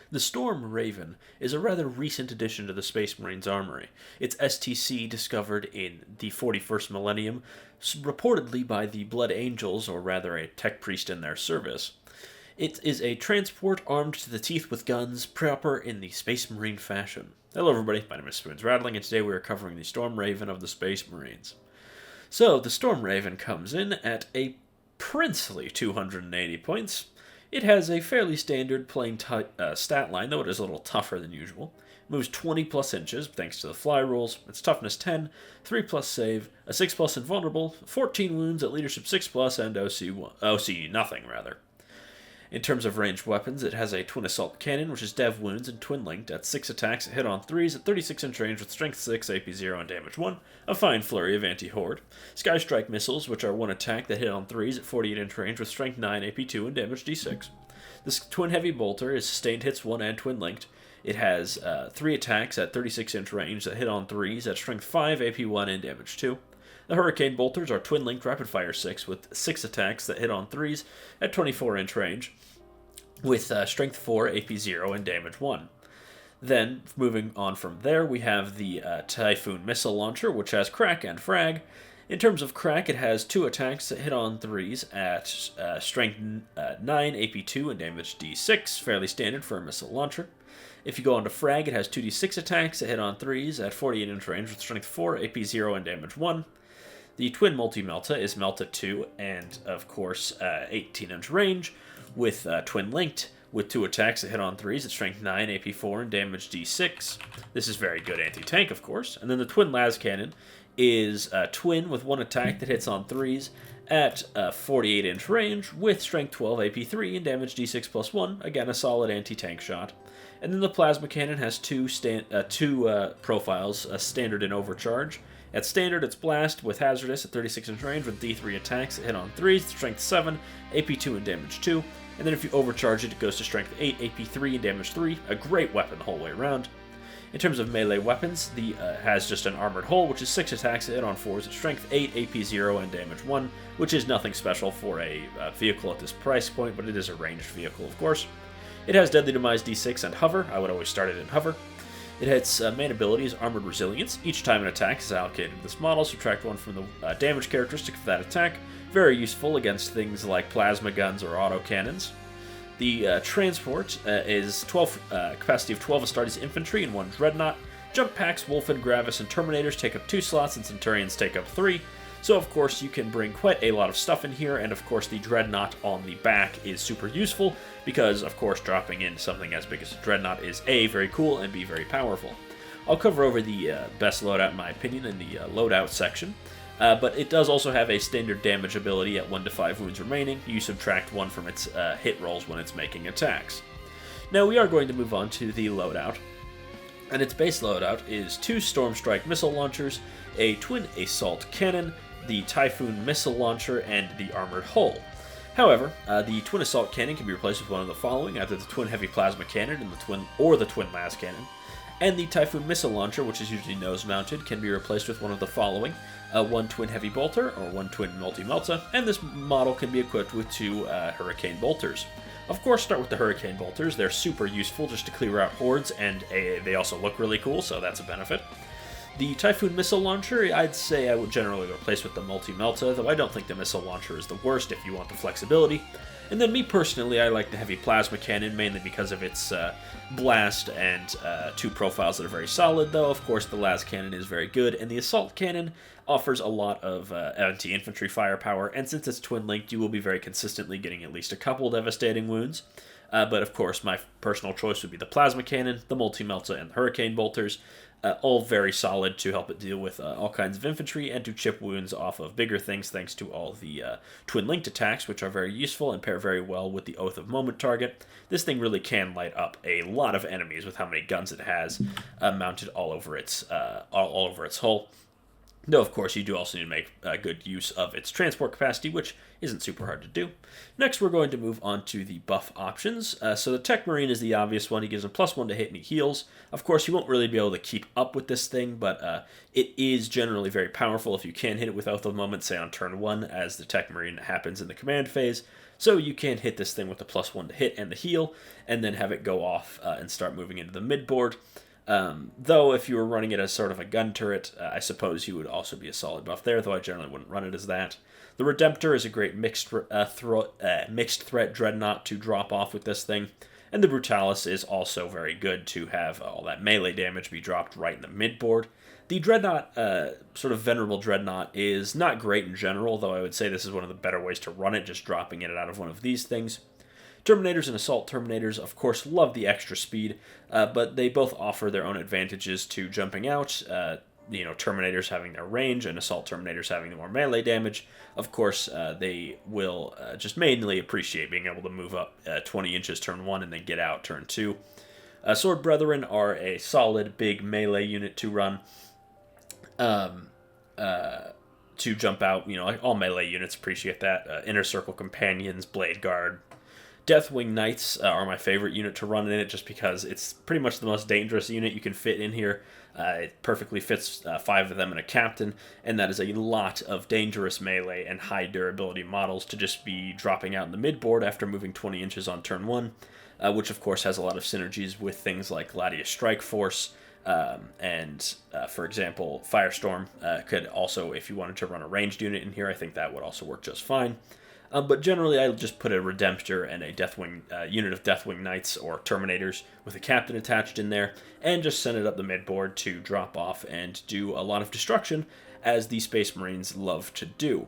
The Storm Raven is a rather recent addition to the Space Marines armory. It's STC discovered in the 41st millennium, reportedly by the Blood Angels, or rather a tech priest in their service. It is a transport armed to the teeth with guns, proper in the Space Marine fashion. Hello everybody, my name is Spoons Rattling, and today we are covering the Storm Raven of the Space Marines. So, the Storm Raven comes in at a princely 280 points. It has a fairly standard plain stat line, though it is a little tougher than usual. It moves 20 plus inches, thanks to the fly rules. Its toughness 10, 3 plus save, a 6 plus invulnerable, 14 wounds at leadership 6 plus, and OC nothing, rather. In terms of ranged weapons, it has a twin assault cannon, which is dev wounds and twin linked at 6 attacks, hit on 3s at 36-inch range with strength 6, AP 0, and damage 1, a fine flurry of anti-horde. Sky Strike missiles, which are 1 attack that hit on 3s at 48-inch range with strength 9, AP 2, and damage d6. This twin heavy bolter is sustained hits 1 and twin linked. It has 3 attacks at 36-inch range that hit on 3s at strength 5, AP 1, and damage 2. The Hurricane Bolters are twin-linked rapid-fire 6 with 6 attacks that hit on 3s at 24-inch range with strength 4, AP 0, and damage 1. Then, moving on from there, we have the Typhoon Missile Launcher, which has Crack and Frag. In terms of Crack, it has 2 attacks that hit on 3s at strength 9, AP 2, and damage d6, fairly standard for a missile launcher. If you go on to Frag, it has 2d6 attacks that hit on 3s at 48-inch range with strength 4, AP 0, and damage 1. The Twin Multi-Melta is Melta 2 and, of course, 18-inch range with Twin Linked with 2 attacks that hit on 3s at strength 9, AP 4, and damage d6. This is very good anti-tank, of course. And then the Twin Las Cannon is Twin with 1 attack that hits on 3s at 48-inch range with strength 12, AP 3, and damage d6 plus 1. Again, a solid anti-tank shot. And then the Plasma Cannon has two profiles, standard and overcharge. At standard, it's Blast with Hazardous at 36-inch range with D3 attacks that hit on 3s, strength 7, AP 2, and damage 2. And then if you overcharge it, it goes to strength 8, AP 3, and damage 3. A great weapon the whole way around. In terms of melee weapons, the has just an Armored Hull, which is 6 attacks that hit on 4s at strength 8, AP 0, and damage 1, which is nothing special for a vehicle at this price point, but it is a ranged vehicle, of course. It has Deadly Demise D6 and Hover. I would always start it in Hover. Its main ability is Armored Resilience. Each time an attack is allocated to this model, subtract 1 from the damage characteristic of that attack. Very useful against things like plasma guns or autocannons. The transport is capacity of 12 Astartes infantry and 1 dreadnought. Jump packs, Wolfen, Gravis, and Terminators take up 2 slots, and Centurions take up 3. So, of course, you can bring quite a lot of stuff in here, and, of course, the Dreadnought on the back is super useful, because, of course, dropping in something as big as a Dreadnought is A, very cool, and B, very powerful. I'll cover over the best loadout, in my opinion, in the loadout section, but it does also have a standard damage ability at 1 to 5 wounds remaining. You subtract 1 from its hit rolls when it's making attacks. Now, we are going to move on to the loadout. And its base loadout is 2 Storm Strike missile launchers, a Twin Assault Cannon, the Typhoon Missile Launcher, and the Armored Hull. However, the Twin Assault Cannon can be replaced with one of the following, either the Twin Heavy Plasma Cannon and the Twin Las Cannon. And the Typhoon Missile Launcher, which is usually nose-mounted, can be replaced with one of the following, 1 Twin Heavy Bolter or 1 Twin Multi-Melta, and this model can be equipped with 2 Hurricane Bolters. Of course, start with the Hurricane Bolters. They're super useful just to clear out hordes, and they also look really cool, so that's a benefit. The Typhoon Missile Launcher, I'd say I would generally replace with the Multi-Melta, though I don't think the Missile Launcher is the worst if you want the flexibility. And then me personally, I like the Heavy Plasma Cannon, mainly because of its blast and 2 profiles that are very solid, though of course the Las Cannon is very good, and the Assault Cannon offers a lot of anti-infantry firepower, and since it's twin-linked, you will be very consistently getting at least a couple devastating wounds. But of course, my personal choice would be the Plasma Cannon, the Multi-Melta, and the Hurricane Bolters. All very solid to help it deal with all kinds of infantry and to chip wounds off of bigger things thanks to all the twin-linked attacks, which are very useful and pair very well with the Oath of Moment target. This thing really can light up a lot of enemies with how many guns it has mounted all over its hull. Though, of course, you do also need to make good use of its transport capacity, which isn't super hard to do. Next, we're going to move on to the buff options. So the Tech Marine is the obvious one. He gives him +1 to hit and he heals. Of course, you won't really be able to keep up with this thing, but it is generally very powerful if you can hit it with Oath of Moment, say on turn 1, as the Tech Marine happens in the command phase. So you can hit this thing with the +1 to hit and the heal, and then have it go off and start moving into the midboard. Though if you were running it as sort of a gun turret, I suppose you would also be a solid buff there, though I generally wouldn't run it as that. The Redemptor is a great mixed threat dreadnought to drop off with this thing. And the Brutalis is also very good to have all that melee damage be dropped right in the midboard. The Dreadnought, sort of Venerable Dreadnought, is not great in general, though I would say this is one of the better ways to run it, just dropping it out of one of these things. Terminators and Assault Terminators, of course, love the extra speed, but they both offer their own advantages to jumping out. Terminators having their range and Assault Terminators having the more melee damage. Of course, they will just mainly appreciate being able to move up 20 inches turn 1 and then get out turn 2. Sword Brethren are a solid, big melee unit to run. To jump out, like all melee units appreciate that. Inner Circle Companions, Blade Guard, Deathwing Knights are my favorite unit to run in it just because it's pretty much the most dangerous unit you can fit in here. It perfectly fits 5 of them in a captain, and that is a lot of dangerous melee and high durability models to just be dropping out in the midboard after moving 20 inches on turn 1, which of course has a lot of synergies with things like Gladius Strike Force, and for example, Firestorm could also, if you wanted to run a ranged unit in here, I think that would also work just fine. But generally, I just put a Redemptor and a Deathwing unit of Deathwing Knights or Terminators with a captain attached in there, and just send it up the midboard to drop off and do a lot of destruction, as the Space Marines love to do.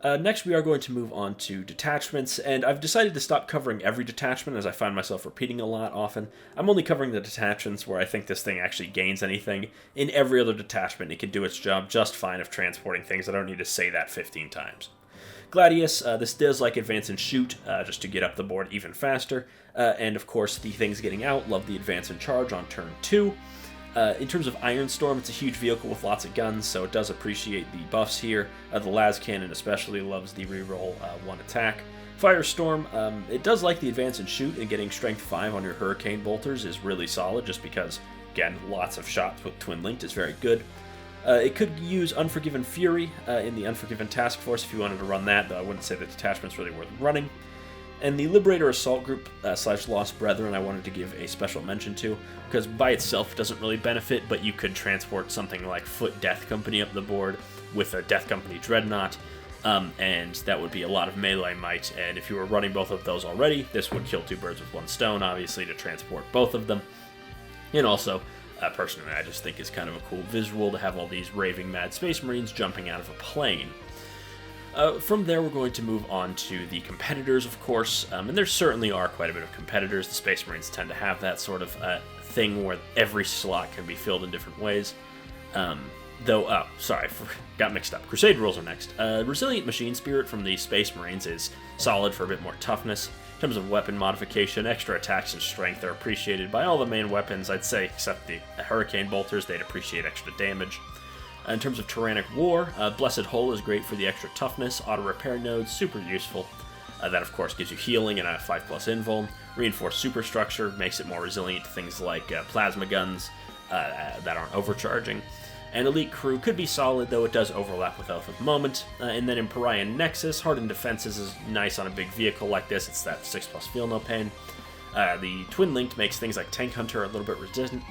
Next, we are going to move on to detachments, and I've decided to stop covering every detachment as I find myself repeating a lot often. I'm only covering the detachments where I think this thing actually gains anything. In every other detachment, it can do its job just fine of transporting things. I don't need to say that 15 times. Gladius, this does like Advance and Shoot, just to get up the board even faster. And of course, the things getting out love the Advance and Charge on turn 2. In terms of Iron Storm, it's a huge vehicle with lots of guns, so it does appreciate the buffs here. The Las Cannon especially loves the reroll 1 attack. Firestorm, it does like the Advance and Shoot, and getting Strength 5 on your Hurricane Bolters is really solid, just because, again, lots of shots with Twin Linked is very good. It could use Unforgiven Fury in the Unforgiven Task Force if you wanted to run that, though I wouldn't say the detachment's really worth running. And the Liberator Assault Group / Lost Brethren I wanted to give a special mention to, because by itself it doesn't really benefit, but you could transport something like Foot Death Company up the board with a Death Company Dreadnought, and that would be a lot of melee might, and if you were running both of those already, this would kill 2 birds with 1 stone, obviously, to transport both of them. And also, personally, I just think it's kind of a cool visual to have all these raving mad Space Marines jumping out of a plane. From there, we're going to move on to the competitors, of course, and there certainly are quite a bit of competitors. The Space Marines tend to have that sort of thing where every slot can be filled in different ways. Got mixed up. Crusade rules are next. Resilient Machine Spirit from the Space Marines is solid for a bit more toughness. In terms of weapon modification, extra attacks and strength are appreciated by all the main weapons, I'd say, except the Hurricane Bolters. They'd appreciate extra damage. In terms of Tyrannic War, Blessed Hull is great for the extra toughness. Auto Repair Nodes, super useful. That, of course, gives you healing and a 5+ invuln. Reinforced Superstructure makes it more resilient to things like plasma guns that aren't overcharging. And Elite Crew could be solid, though it does overlap with Oath of Moment. And then in Parian Nexus, Hardened Defenses is nice on a big vehicle like this. It's that 6+ Feel No Pain. The Twin Linked makes things like Tank Hunter a little bit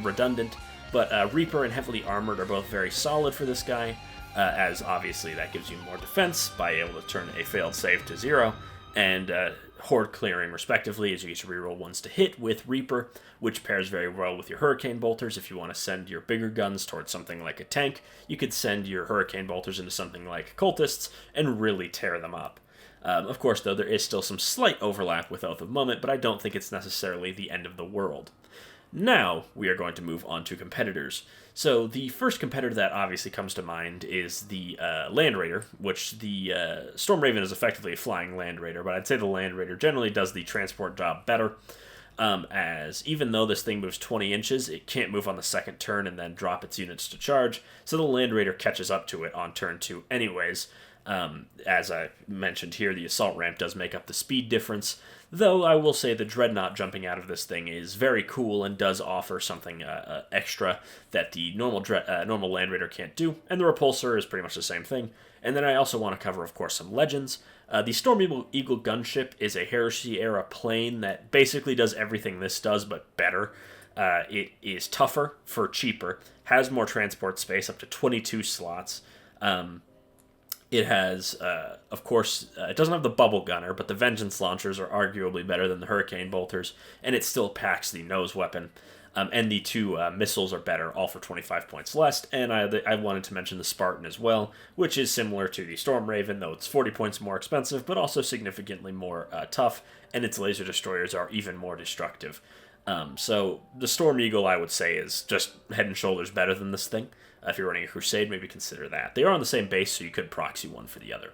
redundant, but Reaper and Heavily Armored are both very solid for this guy, as obviously that gives you more defense by able to turn a failed save to 0, and Horde Clearing respectively, as you get to reroll 1s to hit with Reaper, which pairs very well with your Hurricane Bolters. If you want to send your bigger guns towards something like a tank, you could send your Hurricane Bolters into something like Cultists and really tear them up. Of course, though, there is still some slight overlap with Oath of Moment, but I don't think it's necessarily the end of the world. Now, we are going to move on to competitors. So, the first competitor that obviously comes to mind is the Land Raider, which the Storm Raven is effectively a flying Land Raider, but I'd say the Land Raider generally does the transport job better, as even though this thing moves 20 inches, it can't move on the second turn and then drop its units to charge, so the Land Raider catches up to it on turn 2 anyways. As I mentioned here, the assault ramp does make up the speed difference, though I will say the Dreadnought jumping out of this thing is very cool and does offer something extra that the normal Land Raider can't do, and the Repulsor is pretty much the same thing. And then I also want to cover, of course, some legends. The Storm Eagle gunship is a Heresy-era plane that basically does everything this does, but better. It is tougher for cheaper, has more transport space, up to 22 slots. It has, of course, it doesn't have the bubble gunner, but the Vengeance launchers are arguably better than the Hurricane bolters, and it still packs the nose weapon. And the two missiles are better, all for 25 points less. And I wanted to mention the Spartan as well, which is similar to the Storm Raven, though it's 40 points more expensive, but also significantly more tough, and its laser destroyers are even more destructive. So the Storm Eagle, I would say, is just head and shoulders better than this thing. If you're running a Crusade, maybe consider that. They are on the same base, so you could proxy one for the other.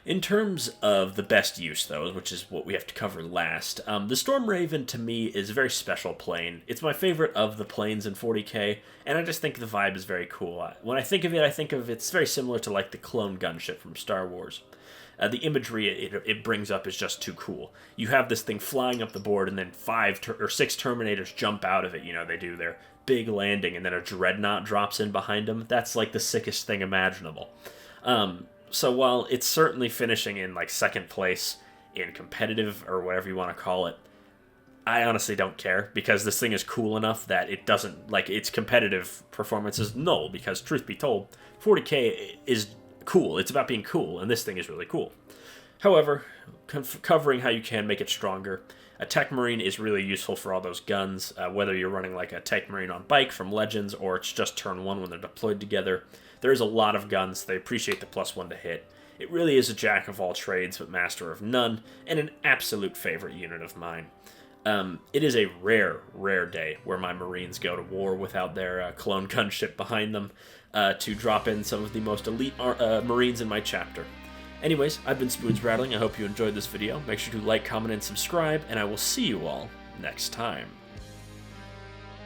In terms of the best use, though, which is what we have to cover last, the Storm Raven, to me, is a very special plane. It's my favorite of the planes in 40k, and I just think the vibe is very cool. When I think of it's very similar to, like, the clone gunship from Star Wars. The imagery it brings up is just too cool. You have this thing flying up the board, and then 5 or 6 Terminators jump out of it. You know, they do their big landing, and then a Dreadnought drops in behind them. That's, like, the sickest thing imaginable. So while it's certainly finishing in, like, second place in competitive, or whatever you want to call it, I honestly don't care, because this thing is cool enough that it doesn't, like, its competitive performance is null, because, truth be told, 40k is cool. It's about being cool, and this thing is really cool. However, covering how you can make it stronger, a Tech Marine is really useful for all those guns, whether you're running, like, a Tech Marine on bike from Legends, or it's just turn 1 when they're deployed together. There is a lot of guns. They appreciate the +1 to hit. It really is a jack of all trades, but master of none, and an absolute favorite unit of mine. It is a rare, rare day where my Marines go to war without their clone gunship behind them to drop in some of the most elite Marines in my chapter. Anyways, I've been Spoons Rattling. I hope you enjoyed this video. Make sure to like, comment, and subscribe, and I will see you all next time.